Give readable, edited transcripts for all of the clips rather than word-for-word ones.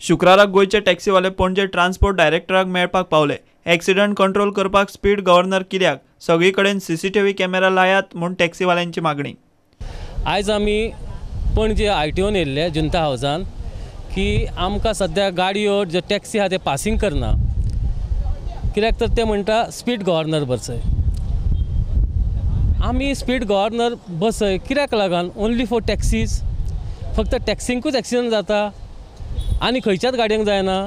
शुक्राराक गोयचे टॅक्सीवाले Panaji transport डायरेक्टराक मेळपाक Pawle. Accident control करपाक speed governor कित्याक सगळी कडेन सीसीटीव्ही कॅमेरा लायात म्हूण टॅक्सीवाल्यांची मागणी। आयज आमी पणजे आयटीओन येयल्ले जुंता हावजान की आमकां सद्या गाडयो ज्यो टॅक्सी आहा ते पासींग करना, कित्याक तर ते म्हणटा स्पीड गव्हर्नर बसय। आमी स्पीड गव्हर्नर बसय कित्याक लागून? Only for taxis? फक्त टॅक्सींकूच एक्सिडंट जाता आनी खंयच्याच गाडयांक जायना?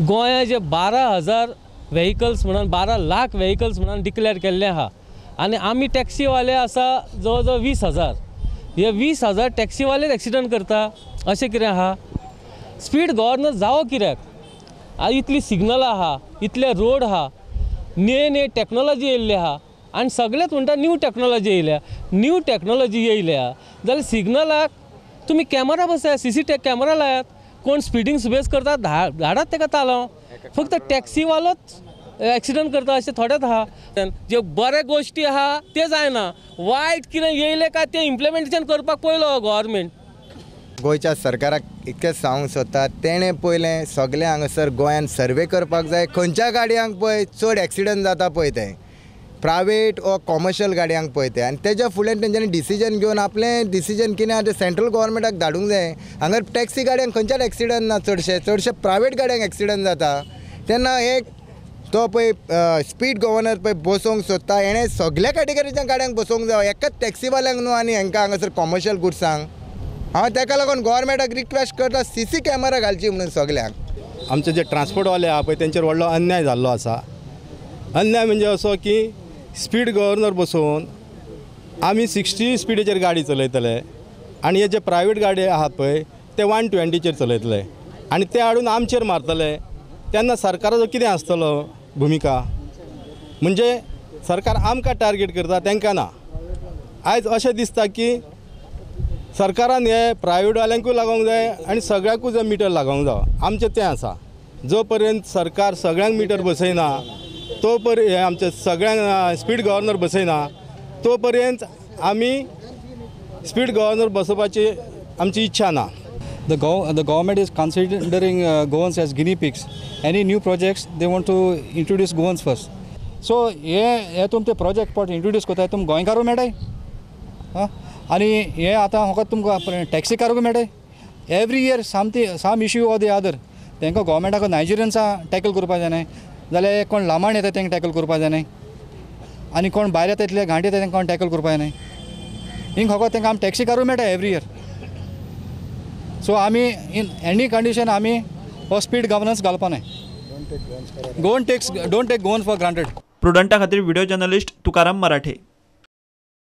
गोंया जे 12,000 व्हेहिकल्स म्हणून 12 लाख व्हेहिकल्स म्हणून डिक्लेअर केल्ले आहा आनी आमी टॅक्सीवाले आसा जवळ जवळ 20,000। हे 20,000 टॅक्सीवालेच एक्सिडंट करता अशें कितें आहा? स्पीड गव्हर्नर जावो कित्याक? इतली सिग्नलां आहा, इतले रोड आहा, न्यू टॅक्नोलॉजी येयल्ली आहा आनी सगळेच म्हणटा न्यू टॅक्नोलॉजी येयल्या। न्यू टॅक्नोलॉजी येयल्या जाल्यार सिग्नलाक तुमी कॅमेरा बसयात, सीसीटीव्ही कॅमेरा लायात। कोण स्पीडिंग सुबेज करता धाडात तेका तालाव। फक्त टॅक्सीवालोच एक्सिडंट करता अशें थोडेच आहा। जे बरे गोश्टी आहा ते जायना, वायट कितें येयले काय ते इम्प्लिमेंटेशन करपाक पयलो गव्हर्नमेंट। गोंयच्या सरकाराक इतकेंच सांगूंक सोदता, तेणें पयलें सगळे हांगासर गोंयान सर्वे करपाक जाय। खंयच्या गाडयांक पळय चड एक्सिडंट जाता पळय ते प्रायवेट ओ कॉमर्शियल गाडयांक पळय ते, आनी तेज्या फुडें तेंच्यांनी डिसिजन घेवन आपलें डिसिजन कितें आहा तें सेंट्रल गव्हर्नमेंटाक धाडूंक जाय। हांगा टॅक्सी गाडयांक खंयच्याच एक्सिडंट ना, चडशे प्रायवेट गाडयांक एक्सिडंट जाता। तेन्ना एक तो पळय स्पीड गव्हर्नर पळय बसोवंक सोदता, हेणें सगळ्या कॅटेगरीच्या गाडयांक बसोवंक जाय, एकाच टॅक्सीवाल्यांक न्हू आनी हांकां हांगासर कॉमर्शियल गुड्सांक। हांव तेका लागून गव्हर्नमेंटाक रिक्वेस्ट करता सीसी कॅमेरा घालची म्हणून सगळ्यांक। आमचे जे ट्रान्सपोर्टवाले आहा पळय तेंचेर व्हडलो अन्याय जाल्लो आसा। अन्याय म्हणजे असो की स्पीड गव्हर्नर बसोवन आमी 60 स्पीडीचेर गाडी चलयतले आनी हे जे प्रायवेट गाडी आहात पळय ते 120चेर चलयतले आनी ते हाडून आमचेर मारतले। तेन्ना सरकाराचो कितें आसतलो भुमिका? म्हणजे सरकार आमकां टार्गेट करता, तांकां ना। आयज अशें दिसता की सरकारान हे प्रायवेटवाल्यांकूय लागोंक जाय आनी सगळ्याकूच मिटर लागोंक जाय। आमचें तें आसा, जो पर्यंत सरकार सगळ्यांक मिटर बसयना तो पर्यंत, आमचे सगळ्यांक स्पीड गव्हर्नर बसयना तो पर्यंत आमी स्पीड गव्हर्नर बसोवपाची आमची इच्छा ना। The government is considering goans as guinea pigs. Any new projects, they want to introduce goans first. So हे तुम ते project पॉट introduce करताय तुम गोंयकारू मेळटाय आनी हे आतां फकत तुमकां टॅक्सी कारूय मेळटाय। Every year some issue or the other तांकां गोवमेंटाक नायजेरियन्सां टॅकल करपा जाय, जाल्यार कोण लांबाण येता तांकां टॅकल करपा जाय, आनी कोण भायर येता इतले घांट येता तांकां टॅकल करपा जाय। हिंग फकत तांकां आमी टॅक्सी कारूय मेळटा एवरी इयर। सो आमी इन एनी कंडिशन आमी हो स्पीड गव्हर्नन्स घालपा न्हय। Don't take Goan for granted. प्रुडंटा खातीर व्हिडिओ जर्नलिस्ट तुकाराम मराठे।